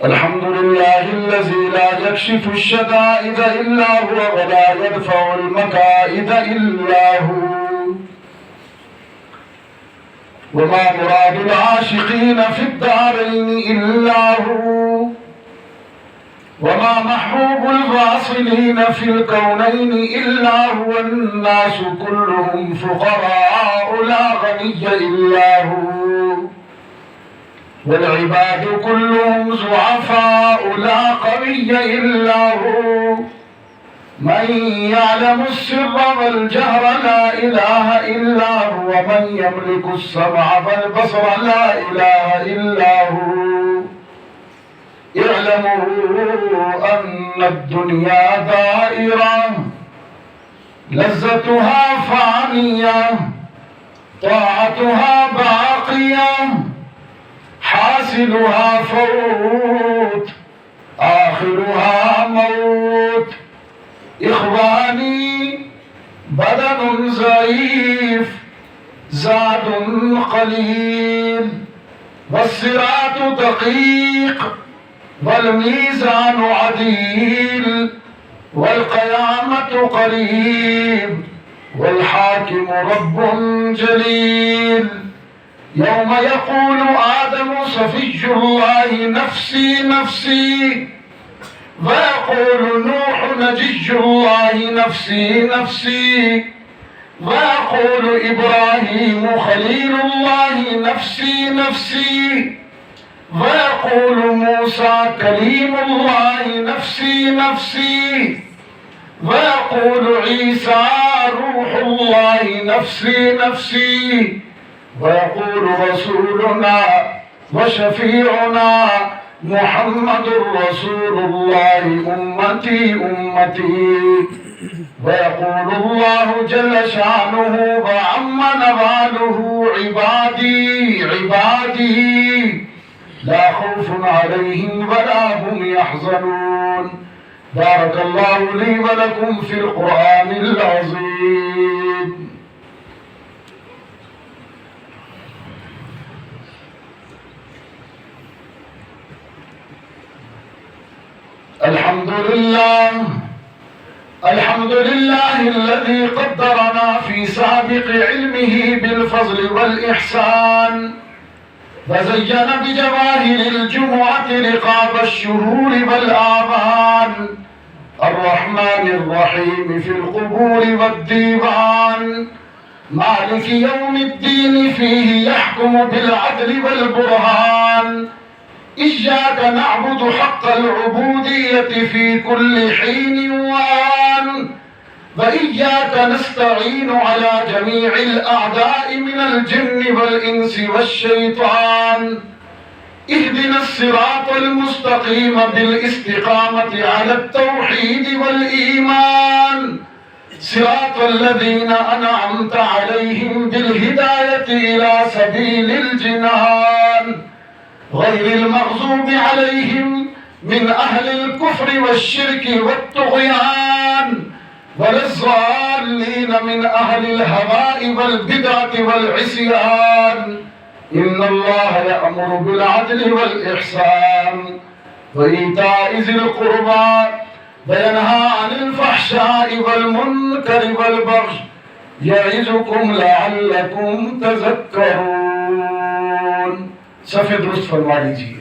الحمد لله الذي لا يكشف الشدائد إلا هو ولا يدفع المكائد إلا هو. وما مراد العاشقين في الدارين إلا هو، وما محبوب الواصلين في الكونين إلا هو. الناس كلهم فقراء لا غني إلا هو، والعباد كلهم ضعفاء لا قوي إلا هو. من يعلم السر والجهر لا إله إلا هو، من يملك السمع والبصر لا إله إلا هو. اعلموا أن الدنيا دائرة لذتها فانية طاعتها باقية حاصلها فوت آخرها موت. إخواني بدن ضعيف زاد قليل، والصراط دقيق والميزان عديل، والقيامة قريب والحاكم رب جليل. يوم يقول آدم صفي الله نفسي نفسي، ويقول نوح نجي الله نفسي نفسي، ويقول إبراهيم خليل الله نفسي نفسي، ويقول موسى كليم الله نفسي نفسي، ويقول عيسى روح الله نفسي نفسي، ويقول رسولنا وشفيعنا محمد رسول الله أمتي أمتي. ويقول الله جل شأنه وعم نواله عبادي عبادي لا خوف عليهم ولا هم يحزنون. بارك الله لي ولكم في القرآن العظيم. الحمد لله الذي قدرنا في سابق علمه بالفضل والإحسان، وزين بجواهر الجمعة رقاب الشهور والآذان. الرحمن الرحيم في القبور والديوان، مالك يوم الدين فيه يحكم بالعدل والبرهان. إياك نعبد حق العبودية في كل حين وآن، وإياك نستعين على جميع الأعداء من الجن والإنس والشيطان. اهدنا الصراط المستقيم بالاستقامة على التوحيد والإيمان، صراط الذين أنعمت عليهم بالهداية إلى سبيل الجنان، غير المغضوب عليهم من أهل الكفر والشرك والطغيان، ولا الضالين من أهل الهواء والبدعة والعصيان. إن الله يأمر بالعدل والإحسان وإيتاء ذي القربى وينهى عن الفحشاء والمنكر والبغي يعظكم لعلكم تذكرون. सफेद दुरुस्त फरमा लीजिए।